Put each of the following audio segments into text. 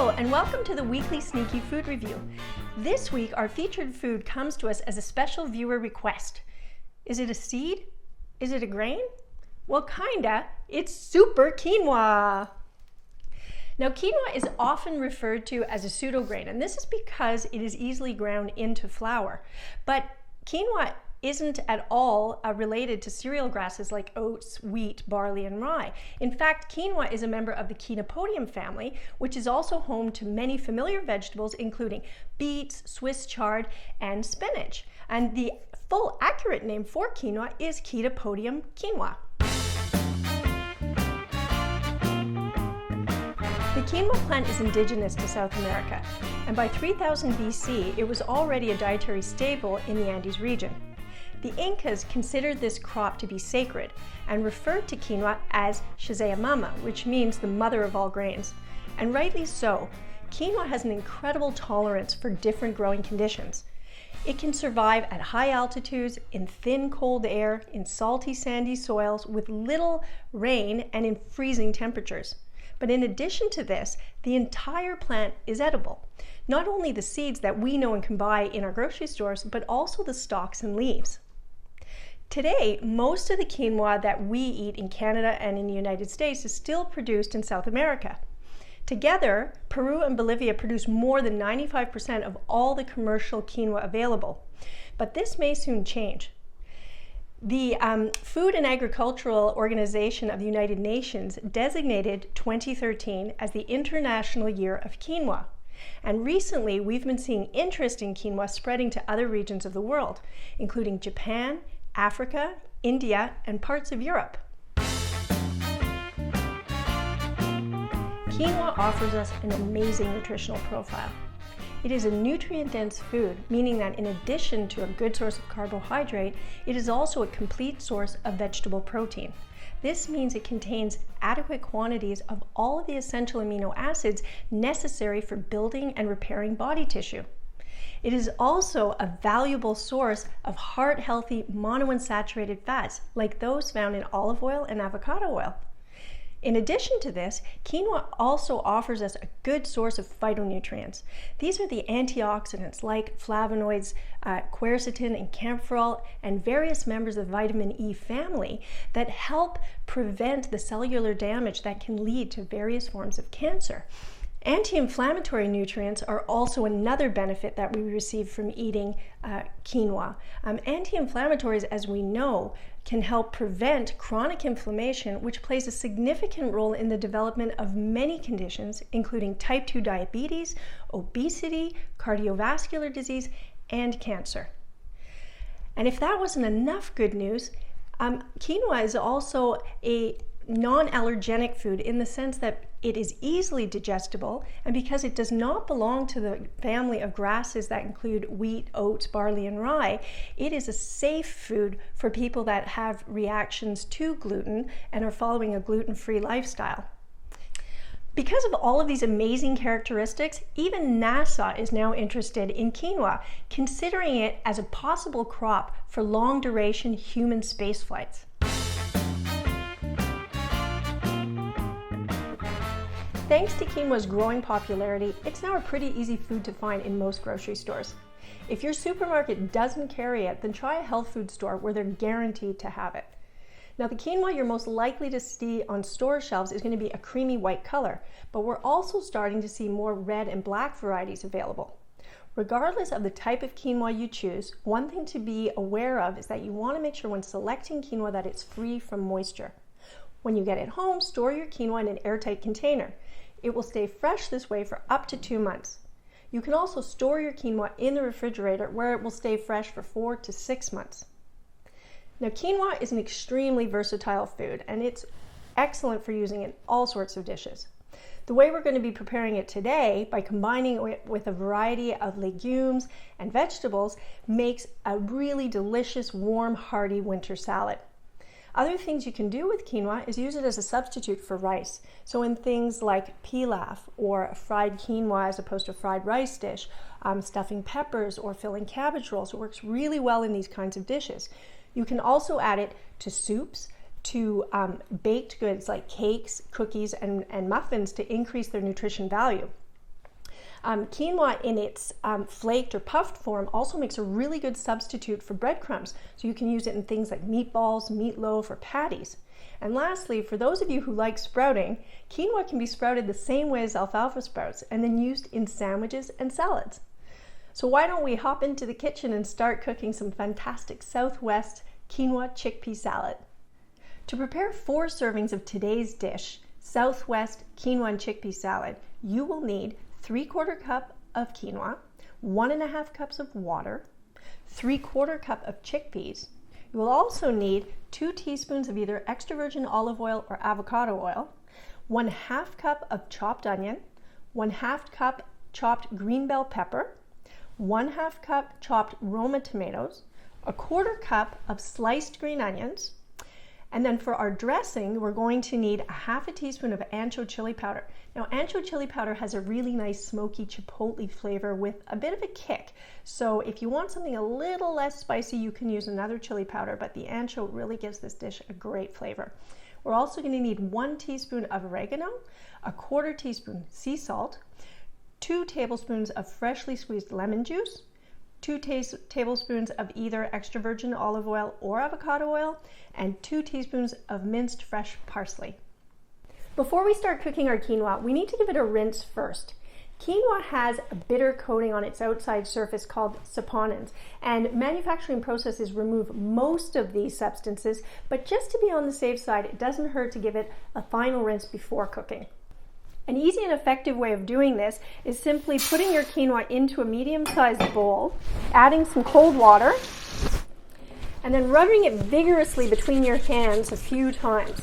Hello, and welcome to the weekly Sneaky Food Review. This week, our featured food comes to us as a special viewer request. Is it a seed? Is it a grain? Well, kinda. It's super quinoa. Now, quinoa is often referred to as a pseudo-grain, and this is because it is easily ground into flour. But quinoa isn't at all related to cereal grasses like oats, wheat, barley, and rye. In fact, quinoa is a member of the Quinopodium family, which is also home to many familiar vegetables, including beets, Swiss chard, and spinach. And the full accurate name for quinoa is Quinopodium quinoa. The quinoa plant is indigenous to South America, and by 3000 BC, it was already a dietary staple in the Andes region. The Incas considered this crop to be sacred and referred to quinoa as Mama, which means the mother of all grains. And rightly so. Quinoa has an incredible tolerance for different growing conditions. It can survive at high altitudes, in thin, cold air, in salty, sandy soils, with little rain, and in freezing temperatures. But in addition to this, the entire plant is edible. Not only the seeds that we know and can buy in our grocery stores, but also the stalks and leaves. Today, most of the quinoa that we eat in Canada and in the United States is still produced in South America. Together, Peru and Bolivia produce more than 95% of all the commercial quinoa available. But this may soon change. The Food and Agricultural Organization of the United Nations designated 2013 as the International Year of Quinoa. And recently, we've been seeing interest in quinoa spreading to other regions of the world, including Japan, Africa, India, and parts of Europe. Quinoa offers us an amazing nutritional profile. It is a nutrient-dense food, meaning that in addition to a good source of carbohydrate, it is also a complete source of vegetable protein. This means it contains adequate quantities of all of the essential amino acids necessary for building and repairing body tissue. It is also a valuable source of heart-healthy monounsaturated fats, like those found in olive oil and avocado oil. In addition to this, quinoa also offers us a good source of phytonutrients. These are the antioxidants like flavonoids, quercetin and camphorol, and various members of the vitamin E family that help prevent the cellular damage that can lead to various forms of cancer. Anti-inflammatory nutrients are also another benefit that we receive from eating quinoa. Anti-inflammatories, as we know, can help prevent chronic inflammation, which plays a significant role in the development of many conditions, including type 2 diabetes, obesity, cardiovascular disease, and cancer. And if that wasn't enough good news, quinoa is also a non-allergenic food in the sense that it is easily digestible, and because it does not belong to the family of grasses that include wheat, oats, barley, and rye, it is a safe food for people that have reactions to gluten and are following a gluten-free lifestyle. Because of all of these amazing characteristics, even NASA is now interested in quinoa, considering it as a possible crop for long-duration human space flights. Thanks to quinoa's growing popularity, it's now a pretty easy food to find in most grocery stores. If your supermarket doesn't carry it, then try a health food store where they're guaranteed to have it. Now, the quinoa you're most likely to see on store shelves is going to be a creamy white color, but we're also starting to see more red and black varieties available. Regardless of the type of quinoa you choose, one thing to be aware of is that you want to make sure when selecting quinoa that it's free from moisture. When you get it home, store your quinoa in an airtight container. It will stay fresh this way for up to 2 months. You can also store your quinoa in the refrigerator where it will stay fresh for 4 to 6 months. Now, quinoa is an extremely versatile food, and it's excellent for using in all sorts of dishes. The way we're going to be preparing it today, by combining it with a variety of legumes and vegetables, makes a really delicious, warm, hearty winter salad. Other things you can do with quinoa is use it as a substitute for rice. So in things like pilaf or fried quinoa as opposed to fried rice dish, stuffing peppers or filling cabbage rolls, it works really well in these kinds of dishes. You can also add it to soups, to baked goods like cakes, cookies, and muffins to increase their nutrition value. Quinoa in its flaked or puffed form also makes a really good substitute for breadcrumbs. So you can use it in things like meatballs, meatloaf, or patties. And lastly, for those of you who like sprouting, quinoa can be sprouted the same way as alfalfa sprouts and then used in sandwiches and salads. So why don't we hop into the kitchen and start cooking some fantastic Southwest quinoa chickpea salad. To prepare 4 servings of today's dish, Southwest quinoa and chickpea salad, you will need 3/4 cup of quinoa, 1.5 cups of water, 3/4 cup of chickpeas. You will also need 2 teaspoons of either extra virgin olive oil or avocado oil, 1/2 cup of chopped onion, 1/2 cup chopped green bell pepper, 1/2 cup chopped Roma tomatoes, 1/4 cup of sliced green onions, and then for our dressing, we're going to need 1/2 teaspoon of ancho chili powder. Now, ancho chili powder has a really nice smoky chipotle flavor with a bit of a kick. So if you want something a little less spicy, you can use another chili powder, but the ancho really gives this dish a great flavor. We're also going to need 1 teaspoon of oregano, 1/4 teaspoon sea salt, 2 tablespoons of freshly squeezed lemon juice, 2 tablespoons of either extra virgin olive oil or avocado oil, and 2 teaspoons of minced fresh parsley. Before we start cooking our quinoa, we need to give it a rinse first. Quinoa has a bitter coating on its outside surface called saponins, and manufacturing processes remove most of these substances, but just to be on the safe side, it doesn't hurt to give it a final rinse before cooking. An easy and effective way of doing this is simply putting your quinoa into a medium-sized bowl, adding some cold water, and then rubbing it vigorously between your hands a few times.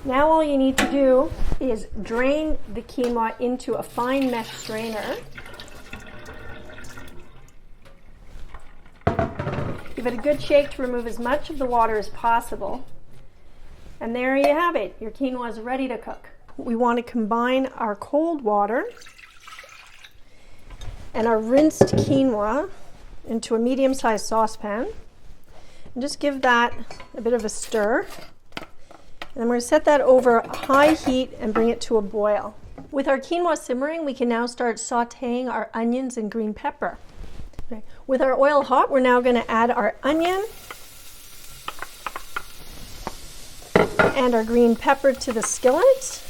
Now all you need to do is drain the quinoa into a fine mesh strainer. Give it a good shake to remove as much of the water as possible. And there you have it. Your quinoa is ready to cook. We want to combine our cold water and our rinsed quinoa into a medium-sized saucepan. And just give that a bit of a stir. And then we're going to set that over high heat and bring it to a boil. With our quinoa simmering, we can now start sauteing our onions and green pepper. Okay. With our oil hot, we're now going to add our onion and our green pepper to the skillet.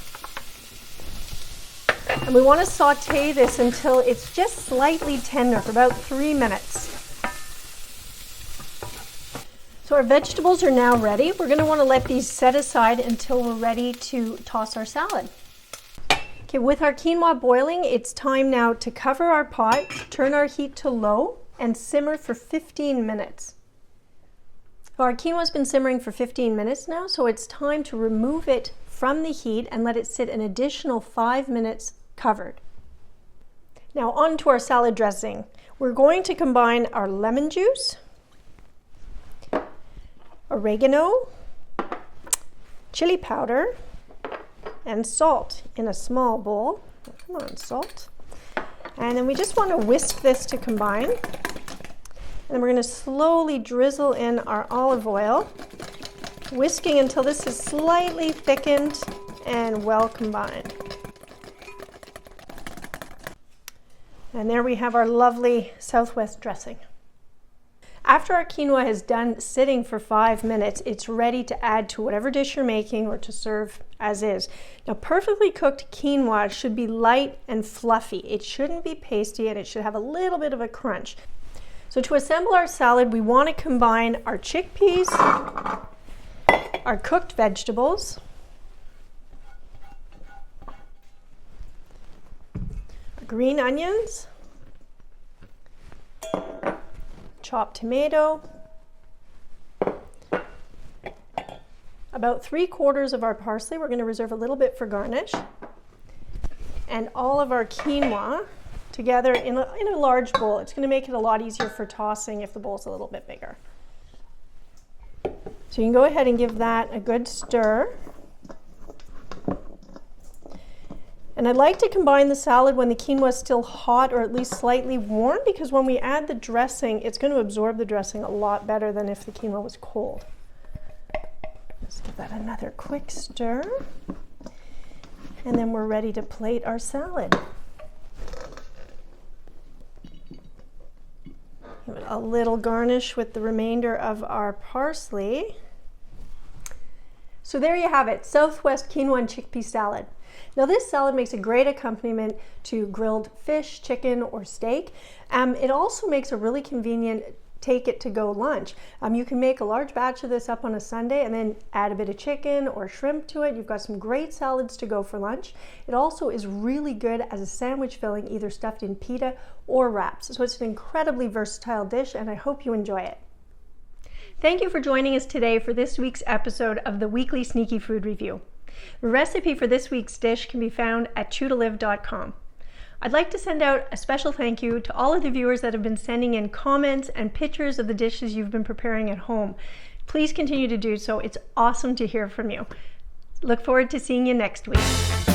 And we want to saute this until it's just slightly tender for about 3 minutes. So our vegetables are now ready. We're going to want to let these set aside until we're ready to toss our salad. Okay, with our quinoa boiling, it's time now to cover our pot, turn our heat to low, and simmer for 15 minutes. Our quinoa's been simmering for 15 minutes now, so it's time to remove it from the heat and let it sit an additional 5 minutes covered. Now on to our salad dressing. We're going to combine our lemon juice, oregano, chili powder, and salt in a small bowl. Come on, salt. And then we just want to whisk this to combine. And then we're going to slowly drizzle in our olive oil, whisking until this is slightly thickened and well combined. And there we have our lovely Southwest dressing. After our quinoa is done sitting for 5 minutes, it's ready to add to whatever dish you're making or to serve as is. Now, perfectly cooked quinoa should be light and fluffy. It shouldn't be pasty, and it should have a little bit of a crunch. So to assemble our salad, we want to combine our chickpeas, our cooked vegetables, our green onions, chopped tomato, about 3/4 of our parsley. We're going to reserve a little bit for garnish, and all of our quinoa together in a large bowl. It's going to make it a lot easier for tossing if the bowl's a little bit bigger. So you can go ahead and give that a good stir. And I'd like to combine the salad when the quinoa is still hot or at least slightly warm, because when we add the dressing, it's going to absorb the dressing a lot better than if the quinoa was cold. Just give that another quick stir. And then we're ready to plate our salad. Give it a little garnish with the remainder of our parsley. So there you have it, Southwest quinoa and chickpea salad. Now this salad makes a great accompaniment to grilled fish, chicken, or steak. It also makes a really convenient take it to go lunch. You can make a large batch of this up on a Sunday and then add a bit of chicken or shrimp to it. You've got some great salads to go for lunch. It also is really good as a sandwich filling, either stuffed in pita or wraps. So it's an incredibly versatile dish, and I hope you enjoy it. Thank you for joining us today for this week's episode of the Weekly Sneaky Food Review. The recipe for this week's dish can be found at chewtolive.com. I'd like to send out a special thank you to all of the viewers that have been sending in comments and pictures of the dishes you've been preparing at home. Please continue to do so. It's awesome to hear from you. Look forward to seeing you next week.